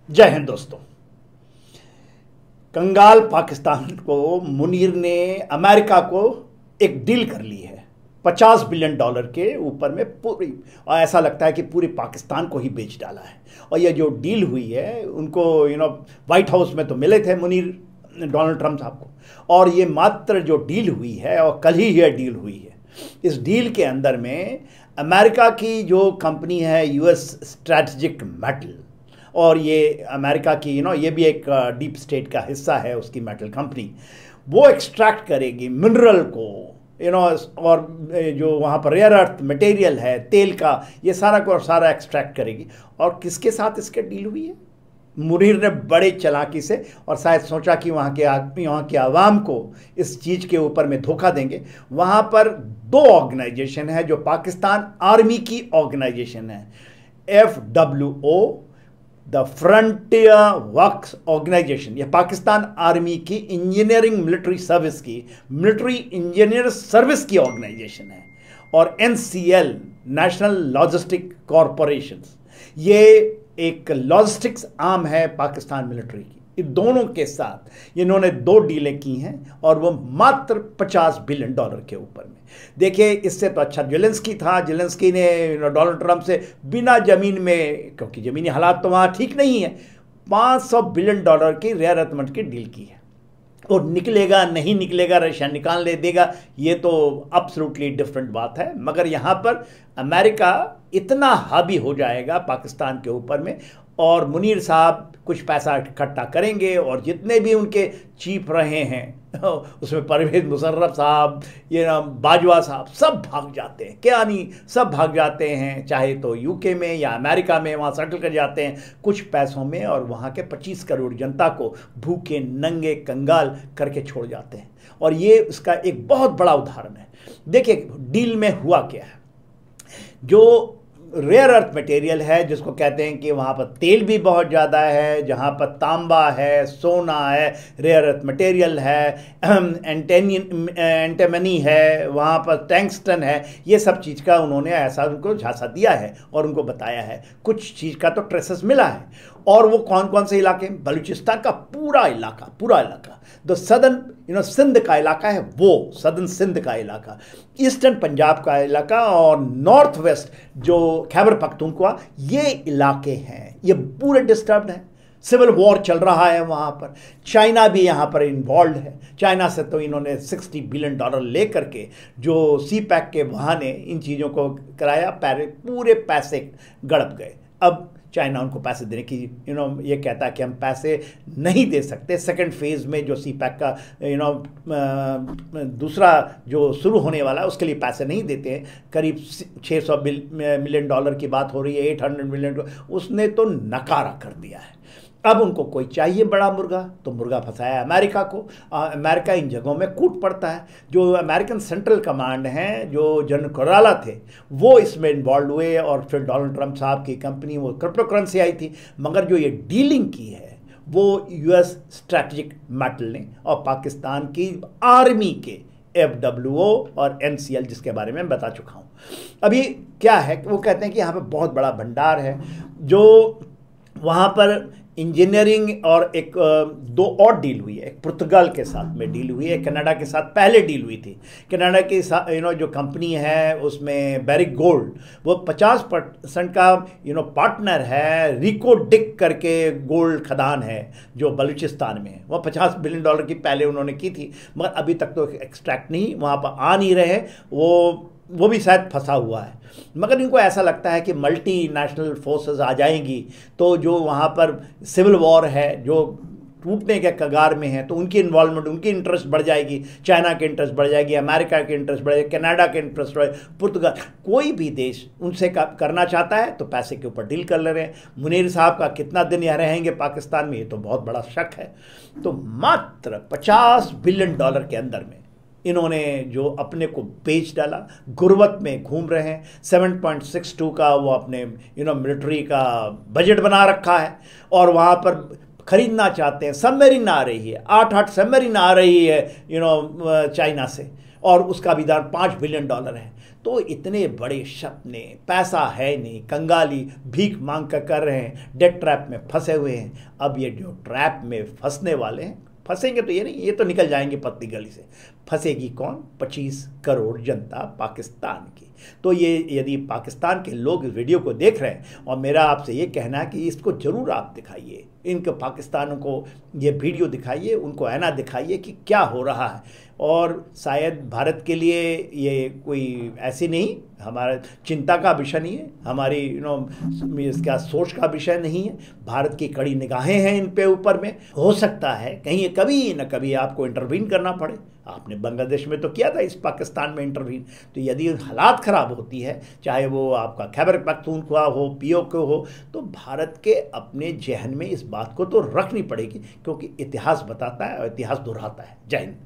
जय हिंद दोस्तों। कंगाल पाकिस्तान को मुनीर ने अमेरिका को एक डील कर ली है $50 बिलियन के ऊपर में पूरी, और ऐसा लगता है कि पूरी पाकिस्तान को ही बेच डाला है। और ये जो डील हुई है उनको व्हाइट हाउस में तो मिले थे मुनीर डोनाल्ड ट्रंप साहब को, और ये मात्र जो डील हुई है और कल ही यह डील हुई है। इस डील के अंदर में अमेरिका की जो कंपनी है यूएस स्ट्रैटेजिक मेटल, और ये अमेरिका की ये भी एक डीप स्टेट का हिस्सा है उसकी मेटल कंपनी, वो एक्सट्रैक्ट करेगी मिनरल को और जो वहाँ पर रेयर अर्थ मटेरियल है तेल का, ये सारा को सारा एक्सट्रैक्ट करेगी। और किसके साथ इसके डील हुई है? मुनीर ने बड़े चालाकी से, और शायद सोचा कि वहाँ के आवाम को इस चीज़ के ऊपर में धोखा देंगे। वहाँ पर दो ऑर्गेनाइजेशन है जो पाकिस्तान आर्मी की ऑर्गेनाइजेशन है, FWO the frontier works organisation. यह पाकिस्तान आर्मी की इंजीनियरिंग मिलिट्री सर्विस की मिलिट्री इंजीनियर सर्विस की ऑर्गेनाइजेशन है, और NCL नेशनल लॉजिस्टिक कॉरपोरेशन, ये एक लॉजिस्टिक्स आर्म है पाकिस्तान मिलिट्री की। इन दोनों के साथ इन्होंने दो डीलें की हैं, और वो मात्र $50 बिलियन के ऊपर में। देखिए, इससे तो अच्छा जेलेंस्की था। जेलेंस्की ने डोनाल्ड ट्रंप से बिना ज़मीन में, क्योंकि ज़मीनी हालात तो वहाँ ठीक नहीं है, $500 बिलियन की रेयर अर्थ मेटल की डील की है। और निकलेगा नहीं निकलेगा, रशिया निकाल ले देगा, ये तो एब्सोल्युटली डिफरेंट बात है। मगर यहाँ पर अमेरिका इतना हावी हो जाएगा पाकिस्तान के ऊपर में, और मुनीर साहब कुछ पैसा इकट्ठा करेंगे, और जितने भी उनके चीफ रहे हैं उसमें परवेज मुशर्रफ साहब, बाजवा साहब, सब भाग जाते हैं। क्या नहीं, सब भाग जाते हैं, चाहे तो यूके में या अमेरिका में, वहाँ सेटल कर जाते हैं कुछ पैसों में, और वहाँ के 25 करोड़ जनता को भूखे नंगे कंगाल करके छोड़ जाते हैं। और ये उसका एक बहुत बड़ा उदाहरण है। देखिए डील में हुआ क्या है। जो रेयर अर्थ मटेरियल है, जिसको कहते हैं कि वहाँ पर तेल भी बहुत ज़्यादा है, जहाँ पर तांबा है, सोना है, रेयर अर्थ मटेरियल है, एंटेमनी है, वहाँ पर टंगस्टन है, ये सब चीज़ का उन्होंने ऐसा उनको झांसा दिया है और उनको बताया है। कुछ चीज़ का तो ट्रेसेस मिला है। और वो कौन कौन से इलाके? बलूचिस्तान का पूरा इलाका, द सदर्न सिंध का इलाका है, वो सदर्न सिंध का इलाका, ईस्टर्न पंजाब का इलाका, और नॉर्थ वेस्ट जो खैबर पख्तूनख्वा, ये इलाके हैं, ये पूरे डिस्टर्ब्ड हैं। सिविल वॉर चल रहा है वहाँ पर। चाइना भी यहाँ पर इन्वॉल्व है। चाइना से तो इन्होंने $60 बिलियन ले करके जो CPEC के बहाने इन चीज़ों को कराया, पूरे पैसे गड़प गए। अब चाइना उनको पैसे देने की ये कहता है कि हम पैसे नहीं दे सकते। सेकंड फेज़ में जो CPEC का दूसरा जो शुरू होने वाला है उसके लिए पैसे नहीं देते हैं। करीब $600 मिलियन की बात हो रही है, $800 मिलियन, उसने तो नकारा कर दिया है। अब उनको कोई चाहिए बड़ा मुर्गा, तो मुर्गा फंसाया अमेरिका को। अमेरिका इन जगहों में कूट पड़ता है। जो अमेरिकन सेंट्रल कमांड हैं, जो जनरल कोराला थे, वो इसमें इन्वॉल्व हुए, और फिर डोनाल्ड ट्रंप साहब की कंपनी, वो क्रिप्टो करेंसी आई थी। मगर जो ये डीलिंग की है वो यूएस स्ट्रैटेजिक मेटल ने और पाकिस्तान की आर्मी के FWO और NCL, जिसके बारे में बता चुका हूँ। अभी क्या है, वो कहते हैं कि यहाँ पर बहुत बड़ा भंडार है, जो वहाँ पर इंजीनियरिंग, और एक दो और डील हुई है। एक पुर्तगाल के साथ में डील हुई है, कनाडा के साथ पहले डील हुई थी। कनाडा की जो कंपनी है उसमें बैरिक गोल्ड, वो 50% का पार्टनर है। रिको डिक करके गोल्ड खदान है जो बलूचिस्तान में है, वो $50 बिलियन की पहले उन्होंने की थी, मगर अभी तक तो एक्सट्रैक्ट नहीं, वहाँ पर आ नहीं रहे, वो भी शायद फंसा हुआ है। मगर इनको ऐसा लगता है कि मल्टी नेशनल फोर्सेस आ जाएंगी तो जो वहाँ पर सिविल वॉर है जो टूटने के कगार में है, तो उनकी इन्वॉल्वमेंट, उनकी इंटरेस्ट बढ़ जाएगी, चाइना की इंटरेस्ट बढ़ जाएगी, अमेरिका की इंटरेस्ट बढ़ जाएगी, कनाडा के इंटरेस्ट बढ़ जाएगी, पुर्तगाल, कोई भी देश उनसे करना चाहता है तो पैसे के ऊपर डील कर ले रहे हैं। मुनीर साहब का कितना दिन यहाँ रहेंगे पाकिस्तान में, ये तो बहुत बड़ा शक है। तो मात्र $50 बिलियन के अंदर में इन्होंने जो अपने को बेच डाला, गुर्बत में घूम रहे हैं। 7.62 का वो अपने मिलिट्री का बजट बना रखा है, और वहाँ पर खरीदना चाहते हैं। सबमरीन आ रही है, 8 सबमरीन आ रही है चाइना से, और उसका भी दाम $5 बिलियन है। तो इतने बड़े सपने, पैसा है नहीं, कंगाली भीख मांग कर रहे हैं, डेट ट्रैप में फंसे हुए हैं। अब ये जो ट्रैप में फंसने वाले हैं, फंसेंगे तो ये नहीं, ये तो निकल जाएंगे पतली गली से। फंसेगी कौन? 25 करोड़ जनता पाकिस्तान की। तो ये यदि पाकिस्तान के लोग इस वीडियो को देख रहे हैं, और मेरा आपसे ये कहना है कि इसको ज़रूर आप दिखाइए, इनके पाकिस्तानों को ये वीडियो दिखाइए, उनको ऐना दिखाइए कि क्या हो रहा है। और शायद भारत के लिए ये कोई ऐसी नहीं, हमारा चिंता का विषय नहीं है, हमारी इसका सोच का विषय नहीं है। भारत की कड़ी निगाहें हैं इन पे ऊपर में। हो सकता है कहीं कभी न कभी आपको इंटरवीन करना पड़े। आपने बांग्लादेश में तो किया था, इस पाकिस्तान में इंटरवीन। तो यदि हालात ख़राब होती है, चाहे वो आपका खैबर पख्तूनख्वा हो, POK हो, तो भारत के अपने जहन में इस बात को तो रखनी पड़ेगी, क्योंकि इतिहास बताता है और इतिहास दोहराता है। जय हिंद।